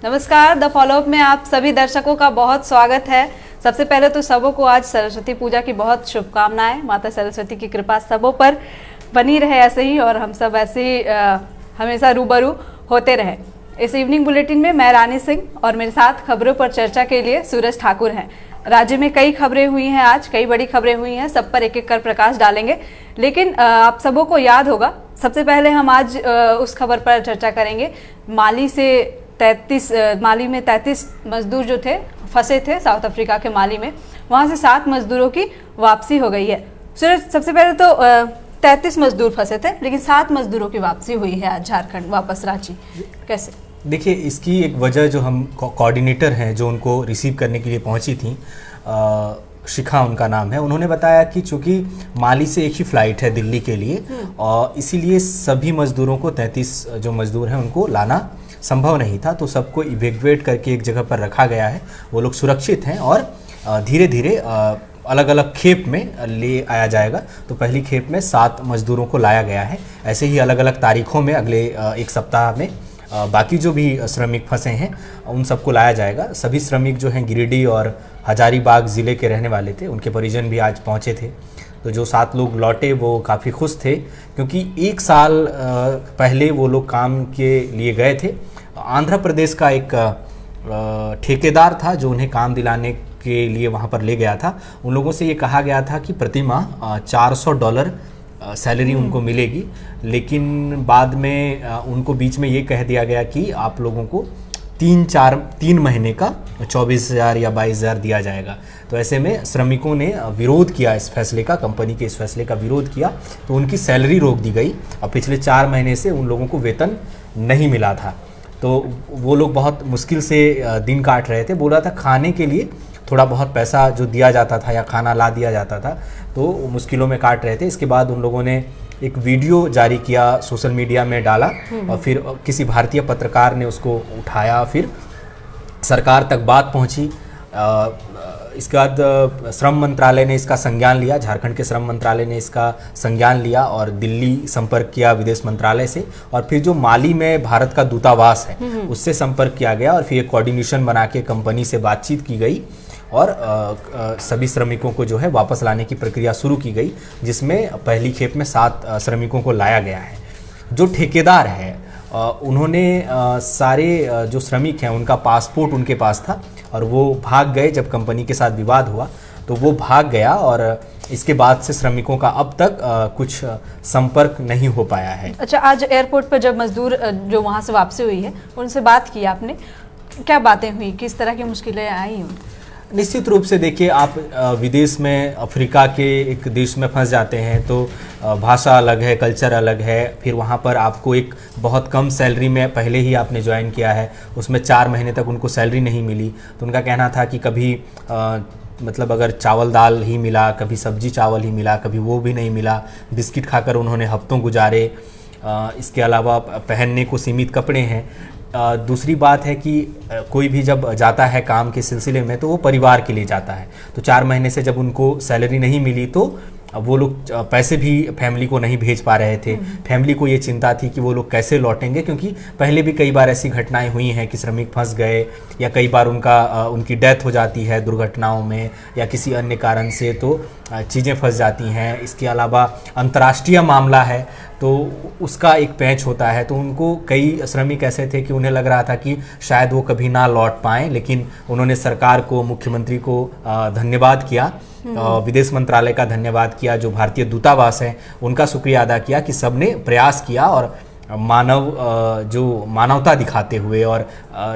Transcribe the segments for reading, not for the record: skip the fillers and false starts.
नमस्कार, the follow up में आप सभी दर्शकों का बहुत स्वागत है। सबसे पहले तो सबों को आज सरस्वती पूजा की बहुत शुभकामनाएं। माता सरस्वती की कृपा सबों पर बनी रहे ऐसे ही, और हम सब ऐसे ही हमेशा रूबरू होते रहे। इस इवनिंग बुलेटिन में मैं रानी सिंह और मेरे साथ खबरों पर चर्चा के लिए सूरज ठाकुर हैं। राज्य में कई खबरें हुई हैं, आज कई बड़ी खबरें हुई हैं, सब पर एक एक कर प्रकाश डालेंगे। लेकिन आप सबों को याद होगा, सबसे पहले हम आज उस खबर पर चर्चा करेंगे। माली में 33 मजदूर जो थे फंसे थे साउथ अफ्रीका के माली में, वहां से 7 मजदूरों की वापसी हो गई है। सूरज, सबसे पहले तो 33 मजदूर फंसे थे, लेकिन 7 मजदूरों की वापसी हुई है आज झारखंड वापस रांची। कैसे? देखिए, इसकी एक वजह जो हम कोऑर्डिनेटर हैं जो उनको रिसीव करने के लिए पहुंची थी, शिखा उनका नाम है, उन्होंने बताया कि चूंकि माली से एक ही फ़्लाइट है दिल्ली के लिए, और इसीलिए सभी मज़दूरों को 33 जो मज़दूर हैं उनको लाना संभव नहीं था, तो सबको इवैक्यूएट करके एक जगह पर रखा गया है। वो लोग सुरक्षित हैं और धीरे धीरे अलग अलग खेप में ले आया जाएगा। तो पहली खेप में 7 मज़दूरों को लाया गया है। ऐसे ही अलग अलग तारीखों में अगले एक सप्ताह में बाकी जो भी श्रमिक फंसे हैं उन सबको लाया जाएगा। सभी श्रमिक जो हैं गिरिडीह और हजारीबाग ज़िले के रहने वाले थे, उनके परिजन भी आज पहुंचे थे। तो जो 7 लोग लौटे वो काफ़ी खुश थे, क्योंकि 1 साल पहले वो लोग काम के लिए गए थे। आंध्र प्रदेश का एक ठेकेदार था जो उन्हें काम दिलाने के लिए वहाँ पर ले गया था। उन लोगों से ये कहा गया था कि प्रति माह $400 सैलरी उनको मिलेगी, लेकिन बाद में उनको बीच में ये कह दिया गया कि आप लोगों को 3 महीने का 24,000 या 22,000 दिया जाएगा। तो ऐसे में श्रमिकों ने विरोध किया इस फैसले का, कंपनी के इस फैसले का विरोध किया, तो उनकी सैलरी रोक दी गई और पिछले 4 महीने से उन लोगों को वेतन नहीं मिला था। तो वो लोग बहुत मुश्किल से दिन काट रहे थे। बोला था खाने के लिए थोड़ा बहुत पैसा जो दिया जाता था या खाना ला दिया जाता था, तो मुश्किलों में काट रहे थे। इसके बाद उन लोगों ने एक वीडियो जारी किया, सोशल मीडिया में डाला, और फिर किसी भारतीय पत्रकार ने उसको उठाया, फिर सरकार तक बात पहुंची। इसके बाद श्रम मंत्रालय ने इसका संज्ञान लिया, झारखंड के श्रम मंत्रालय ने इसका संज्ञान लिया और दिल्ली संपर्क किया विदेश मंत्रालय से, और फिर जो माली में भारत का दूतावास है उससे संपर्क किया गया, और फिर एक कोऑर्डिनेशन बना के कंपनी से बातचीत की गई और सभी श्रमिकों को जो है वापस लाने की प्रक्रिया शुरू की गई, जिसमें पहली खेप में 7 श्रमिकों को लाया गया है। जो ठेकेदार है उन्होंने सारे जो श्रमिक हैं उनका पासपोर्ट उनके पास था, और वो भाग गए। जब कंपनी के साथ विवाद हुआ तो वो भाग गया, और इसके बाद से श्रमिकों का अब तक कुछ संपर्क नहीं हो पाया है। अच्छा, आज एयरपोर्ट पर जब मजदूर जो वहाँ से वापसी हुई है उनसे बात की आपने, क्या बातें हुई, किस तरह की मुश्किलें आई? निश्चित रूप से देखिए, आप विदेश में अफ्रीका के एक देश में फंस जाते हैं तो भाषा अलग है, कल्चर अलग है, फिर वहाँ पर आपको एक बहुत कम सैलरी में पहले ही आपने ज्वाइन किया है, उसमें 4 महीने तक उनको सैलरी नहीं मिली। तो उनका कहना था कि कभी मतलब अगर चावल दाल ही मिला, कभी सब्जी चावल ही मिला, कभी वो भी नहीं मिला। बिस्किट खाकर उन्होंने हफ्तों गुजारे। इसके अलावा पहनने को सीमित कपड़े हैं। दूसरी बात है कि कोई भी जब जाता है काम के सिलसिले में तो वो परिवार के लिए जाता है। तो 4 महीने से जब उनको सैलरी नहीं मिली तो वो लोग पैसे भी फैमिली को नहीं भेज पा रहे थे। फैमिली को ये चिंता थी कि वो लोग कैसे लौटेंगे, क्योंकि पहले भी कई बार ऐसी घटनाएं हुई हैं कि श्रमिक फंस गए, या कई बार उनकी डेथ हो जाती है दुर्घटनाओं में या किसी अन्य कारण से, तो चीज़ें फंस जाती हैं। इसके अलावा अंतर्राष्ट्रीय मामला है तो उसका एक पैच होता है। तो उनको कई श्रमिक ऐसे थे कि उन्हें लग रहा था कि शायद वो कभी ना लौट पाएँ, लेकिन उन्होंने सरकार को, मुख्यमंत्री को धन्यवाद किया, विदेश मंत्रालय का धन्यवाद किया, जो भारतीय दूतावास है उनका शुक्रिया अदा किया कि सबने प्रयास किया, और जो मानवता दिखाते हुए और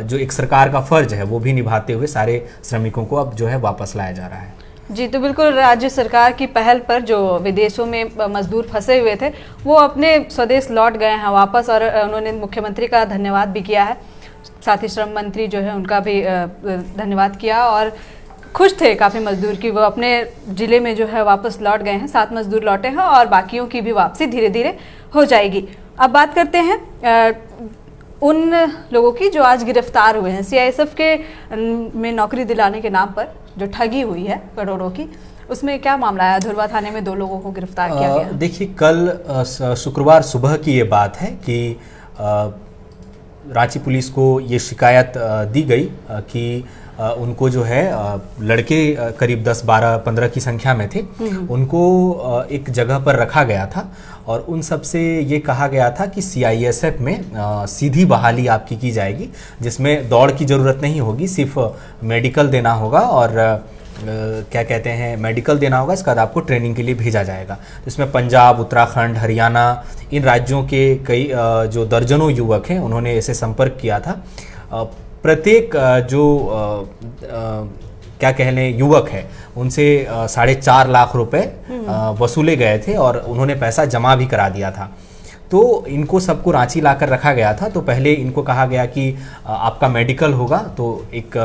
जो एक सरकार का फर्ज है वो भी निभाते हुए सारे श्रमिकों को अब जो है वापस लाया जा रहा है। जी, तो बिल्कुल राज्य सरकार की पहल पर जो विदेशों में मजदूर फंसे हुए थे वो अपने स्वदेश लौट गए हैं वापस, और उन्होंने मुख्यमंत्री का धन्यवाद भी किया है। साथ ही श्रम मंत्री जो है उनका भी धन्यवाद किया, और खुश थे काफ़ी मजदूर की वो अपने ज़िले में जो है वापस लौट गए हैं। 7 मजदूर लौटे हैं और बाकियों की भी वापसी धीरे धीरे हो जाएगी। अब बात करते हैं उन लोगों की जो आज गिरफ्तार हुए हैं। सीआईएसएफ के में नौकरी दिलाने के नाम पर जो ठगी हुई है करोड़ों की, उसमें क्या मामला है? धुरवा थाने में 2 लोगों को गिरफ्तार किया गया। देखिए, कल शुक्रवार सुबह की ये बात है कि रांची पुलिस को ये शिकायत दी गई कि उनको जो है लड़के करीब 10, 12, 15 की संख्या में थे, उनको एक जगह पर रखा गया था और उन सब से ये कहा गया था कि CISF में सीधी बहाली आपकी की जाएगी, जिसमें दौड़ की ज़रूरत नहीं होगी, सिर्फ मेडिकल देना होगा और क्या कहते हैं मेडिकल देना होगा, इसके बाद आपको ट्रेनिंग के लिए भेजा जाएगा। तो इसमें पंजाब, उत्तराखंड, हरियाणा, इन राज्यों के कई जो दर्जनों युवक हैं उन्होंने ऐसे संपर्क किया था। प्रत्येक जो क्या कह लें युवक है उनसे 4.5 लाख रुपए वसूले गए थे और उन्होंने पैसा जमा भी करा दिया था। तो इनको सबको रांची लाकर रखा गया था। तो पहले इनको कहा गया कि आपका मेडिकल होगा, तो एक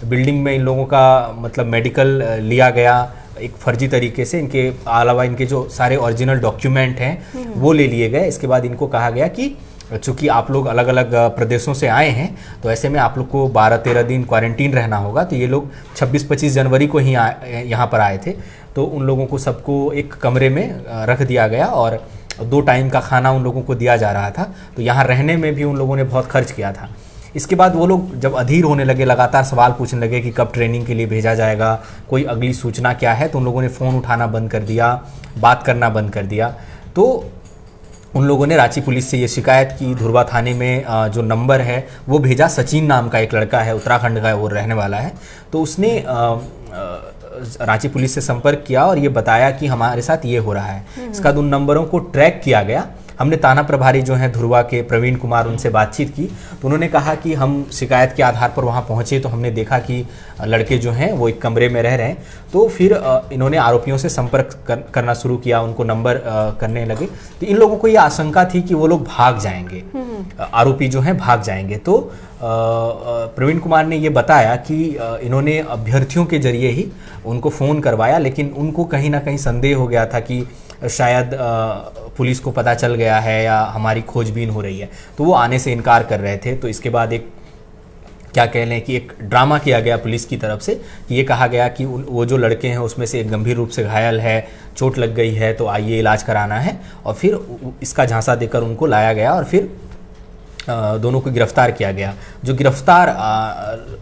बिल्डिंग में इन लोगों का मतलब मेडिकल लिया गया एक फर्जी तरीके से, इनके अलावा इनके जो सारे ओरिजिनल डॉक्यूमेंट हैं वो ले लिए गए। इसके बाद इनको कहा गया कि चूँकि आप लोग अलग अलग प्रदेशों से आए हैं तो ऐसे में आप लोग को 12-13 दिन क्वारंटीन रहना होगा। तो ये लोग 26-25 जनवरी को ही यहाँ पर आए थे। तो उन लोगों को सबको एक कमरे में रख दिया गया और 2 टाइम का खाना उन लोगों को दिया जा रहा था। तो यहाँ रहने में भी उन लोगों ने बहुत खर्च किया था। इसके बाद वो लोग जब अधीर होने लगे, लगातार सवाल पूछने लगे कि कब ट्रेनिंग के लिए भेजा जाएगा, कोई अगली सूचना क्या है, तो उन लोगों ने फ़ोन उठाना बंद कर दिया, बात करना बंद कर दिया। तो उन लोगों ने रांची पुलिस से ये शिकायत की। धुरवा थाने में जो नंबर है वो भेजा। सचिन नाम का एक लड़का है, उत्तराखंड का वो रहने वाला है। तो उसने रांची पुलिस से संपर्क किया और ये बताया कि हमारे साथ ये हो रहा है। इसका उन नंबरों को ट्रैक किया गया। हमने थाना प्रभारी जो हैं धुरवा के प्रवीण कुमार, उनसे बातचीत की तो उन्होंने कहा कि हम शिकायत के आधार पर वहाँ पहुँचे तो हमने देखा कि लड़के जो हैं वो एक कमरे में रह रहे हैं। तो फिर इन्होंने आरोपियों से संपर्क करना शुरू किया, उनको नंबर करने लगे। तो इन लोगों को ये आशंका थी कि वो लोग भाग जाएंगे, आरोपी जो हैं भाग जाएंगे। तो प्रवीण कुमार ने ये बताया कि इन्होंने अभ्यर्थियों के जरिए ही उनको फ़ोन करवाया, लेकिन उनको कहीं ना कहीं संदेह हो गया था कि शायद पुलिस को पता चल गया है या हमारी खोजबीन हो रही है, तो वो आने से इनकार कर रहे थे। तो इसके बाद एक क्या कह लें कि एक ड्रामा किया गया पुलिस की तरफ से कि ये कहा गया कि वो जो लड़के हैं उसमें से एक गंभीर रूप से घायल है, चोट लग गई है, तो आइए इलाज कराना है। और फिर इसका झांसा देकर उनको लाया गया और फिर दोनों को गिरफ्तार किया गया। जो गिरफ्तार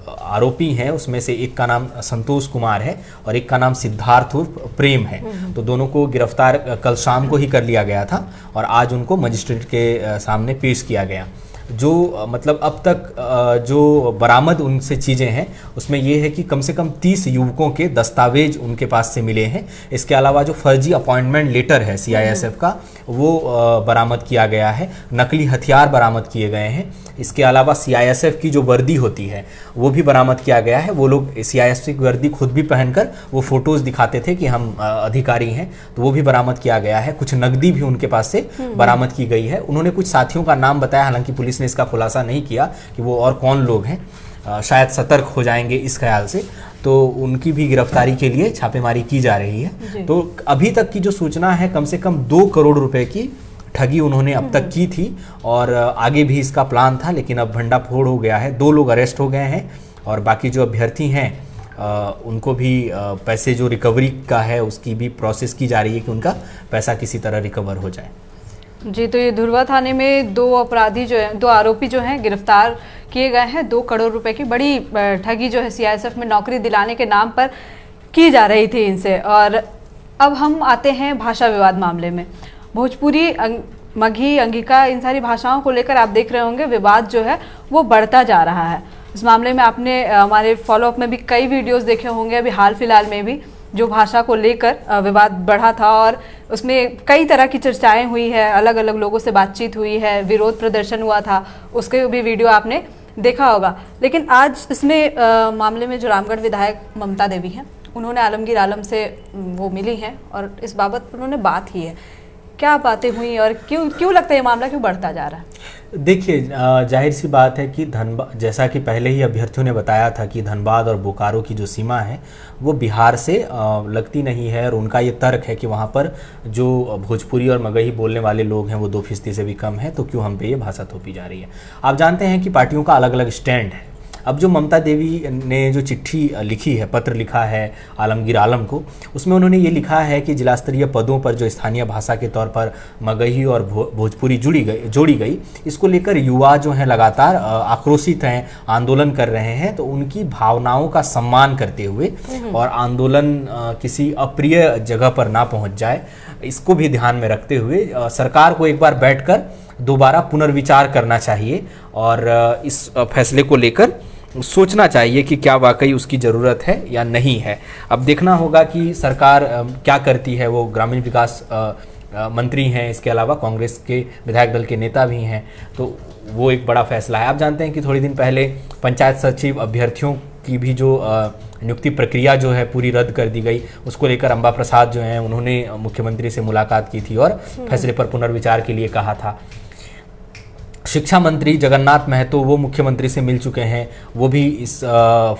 आरोपी हैं उसमें से एक का नाम संतोष कुमार है और एक का नाम सिद्धार्थ उर्फ प्रेम है। तो दोनों को गिरफ्तार कल शाम को ही कर लिया गया था और आज उनको मजिस्ट्रेट के सामने पेश किया गया। जो मतलब अब तक जो बरामद उनसे चीज़ें हैं उसमें ये है कि कम से कम 30 युवकों के दस्तावेज उनके पास से मिले हैं। इसके अलावा जो फर्जी अपॉइंटमेंट लेटर है CISF का वो बरामद किया गया है। नकली हथियार बरामद किए गए हैं। इसके अलावा CISF की जो वर्दी होती है वो भी बरामद किया गया है। वो लोग CISF की वर्दी खुद भी पहनकर वो फोटोज़ दिखाते थे कि हम अधिकारी हैं, तो वो भी बरामद किया गया है। कुछ नकदी भी उनके पास से बरामद की गई है। उन्होंने कुछ साथियों का नाम बताया, हालांकि पुलिस ने इसका खुलासा नहीं किया कि वो और कौन लोग हैं। शायद सतर्क हो जाएंगे इस ख्याल से, तो उनकी भी गिरफ्तारी के लिए छापेमारी की जा रही है। तो अभी तक की जो सूचना है कम से कम 2 करोड़ रुपए की ठगी उन्होंने अब तक की थी और आगे भी इसका प्लान था, लेकिन अब भंडाफोड़ हो गया है। 2 लोग अरेस्ट हो गए हैं और बाकी जो अभ्यर्थी हैं उनको भी पैसे जो रिकवरी का है उसकी भी प्रोसेस की जा रही है कि उनका पैसा किसी तरह रिकवर हो जाए। जी, तो ये धुरवा थाने में 2 अपराधी जो है, 2 आरोपी जो हैं गिरफ्तार किए गए हैं। 2 करोड़ रुपए की बड़ी ठगी जो है CISF में नौकरी दिलाने के नाम पर की जा रही थी इनसे। और अब हम आते हैं भाषा विवाद मामले में। भोजपुरी, मगही, अंगिका, इन सारी भाषाओं को लेकर आप देख रहे होंगे विवाद जो है वो बढ़ता जा रहा है। इस मामले में आपने हमारे फॉलोअप में भी कई वीडियोस देखे होंगे। अभी हाल फिलहाल में भी जो भाषा को लेकर विवाद बढ़ा था और उसमें कई तरह की चर्चाएं हुई है, अलग अलग लोगों से बातचीत हुई है, विरोध प्रदर्शन हुआ था, उसके भी वीडियो आपने देखा होगा। लेकिन आज इसमें मामले में जो रामगढ़ विधायक ममता देवी हैं उन्होंने आलमगीर आलम से वो मिली हैं और इस बाबत उन्होंने बात की है। क्या बातें हुई और क्यों लगता है ये मामला क्यों बढ़ता जा रहा है? देखिए, जाहिर सी बात है कि धनबाद, जैसा कि पहले ही अभ्यर्थियों ने बताया था कि धनबाद और बोकारो की जो सीमा है वो बिहार से लगती नहीं है और उनका ये तर्क है कि वहाँ पर जो भोजपुरी और मगही बोलने वाले लोग हैं वो 2% से भी कम है, तो क्यों हम पे ये भाषा थोपी जा रही है। आप जानते हैं कि पार्टियों का अलग अलग स्टैंड है। अब जो ममता देवी ने जो चिट्ठी लिखी है, पत्र लिखा है आलमगीर आलम को, उसमें उन्होंने ये लिखा है कि जिला स्तरीय पदों पर जो स्थानीय भाषा के तौर पर मगही और भोजपुरी जोड़ी गई, इसको लेकर युवा जो हैं लगातार आक्रोशित हैं, आंदोलन कर रहे हैं। तो उनकी भावनाओं का सम्मान करते हुए और आंदोलन किसी अप्रिय जगह पर ना पहुंच जाए, इसको भी ध्यान में रखते हुए सरकार को एक बार बैठकर दोबारा पुनर्विचार करना चाहिए और इस फैसले को लेकर सोचना चाहिए कि क्या वाकई उसकी ज़रूरत है या नहीं है। अब देखना होगा कि सरकार क्या करती है। वो ग्रामीण विकास मंत्री हैं, इसके अलावा कांग्रेस के विधायक दल के नेता भी हैं, तो वो एक बड़ा फैसला है। आप जानते हैं कि थोड़ी दिन पहले पंचायत सचिव अभ्यर्थियों की भी जो नियुक्ति प्रक्रिया जो है पूरी रद्द कर दी गई। उसको लेकर अंबा प्रसाद जो हैं उन्होंने मुख्यमंत्री से मुलाकात की थी और फैसले पर पुनर्विचार के लिए कहा था। शिक्षा मंत्री जगन्नाथ महतो वो मुख्यमंत्री से मिल चुके हैं, वो भी इस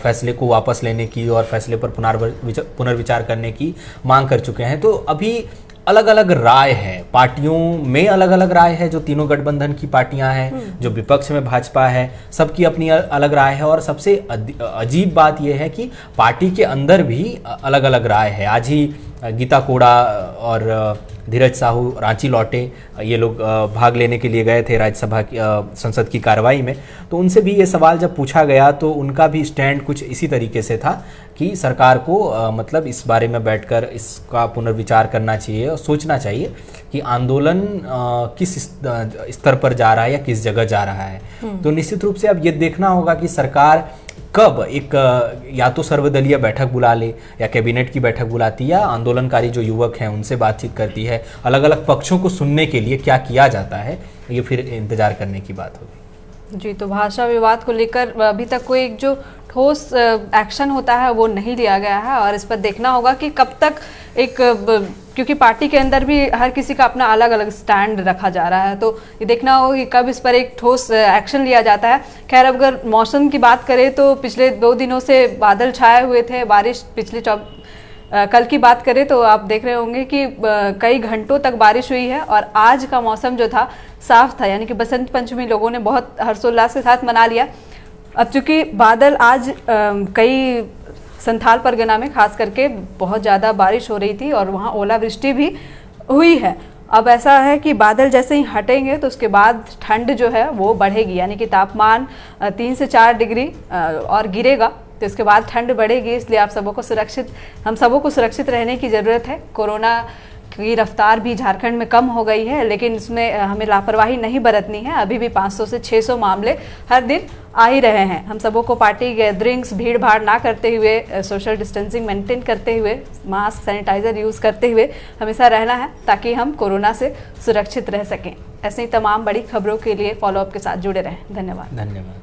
फैसले को वापस लेने की और फैसले पर पुनर्विचार करने की मांग कर चुके हैं। तो अभी अलग अलग राय है, पार्टियों में अलग अलग राय है। जो तीनों गठबंधन की पार्टियां हैं, जो विपक्ष में भाजपा है, सबकी अपनी अलग राय है। और सबसे अजीब बात यह है कि पार्टी के अंदर भी अलग अलग राय है। आज ही गीता कोड़ा और धीरज साहू रांची लौटे, ये लोग भाग लेने के लिए गए थे राज्यसभा की संसद की कार्रवाई में। तो उनसे भी ये सवाल जब पूछा गया तो उनका भी स्टैंड कुछ इसी तरीके से था कि सरकार को मतलब इस बारे में बैठकर इसका पुनर्विचार करना चाहिए और सोचना चाहिए कि आंदोलन किस स्तर पर जा रहा है या किस जगह जा रहा है। तो निश्चित रूप से अब ये देखना होगा कि सरकार कब एक या तो सर्वदलीय बैठक बुला ले या कैबिनेट की बैठक बुलाती है, या आंदोलनकारी जो युवक हैं उनसे बातचीत करती है। अलग अलग पक्षों को सुनने के लिए क्या किया जाता है, ये फिर इंतजार करने की बात होगी। जी, तो भाषा विवाद को लेकर अभी तक कोई एक जो ठोस एक्शन होता है वो नहीं लिया गया है और इस पर देखना होगा कि कब तक एक, क्योंकि पार्टी के अंदर भी हर किसी का अपना अलग अलग स्टैंड रखा जा रहा है, तो ये देखना होगा कि कब इस पर एक ठोस एक्शन लिया जाता है। खैर, अगर मौसम की बात करें तो पिछले 2 दिनों से बादल छाए हुए थे, बारिश पिछले कल की बात करें तो आप देख रहे होंगे कि कई घंटों तक बारिश हुई है और आज का मौसम जो था साफ था, यानी कि बसंत पंचमी लोगों ने बहुत हर्षोल्लास के साथ मना लिया। अब चूंकि बादल आज कई संथाल परगना में खास करके बहुत ज़्यादा बारिश हो रही थी और वहाँ ओलावृष्टि भी हुई है। अब ऐसा है कि बादल जैसे ही हटेंगे तो उसके बाद ठंड जो है वो बढ़ेगी, यानी कि तापमान 3 से 4 डिग्री और गिरेगा, तो इसके बाद ठंड बढ़ेगी। इसलिए हम सबों को सुरक्षित रहने की ज़रूरत है। कोरोना की रफ्तार भी झारखंड में कम हो गई है, लेकिन इसमें हमें लापरवाही नहीं बरतनी है। अभी भी 500 से 600 मामले हर दिन आ ही रहे हैं। हम सबों को पार्टी गैदरिंग्स, भीड़ भाड़ ना करते हुए, सोशल डिस्टेंसिंग मेंटेन करते हुए, मास्क सैनिटाइजर यूज़ करते हुए हमेशा रहना है ताकि हम कोरोना से सुरक्षित रह सकें। ऐसे ही तमाम बड़ी खबरों के लिए फॉलोअप के साथ जुड़े रहें। धन्यवाद।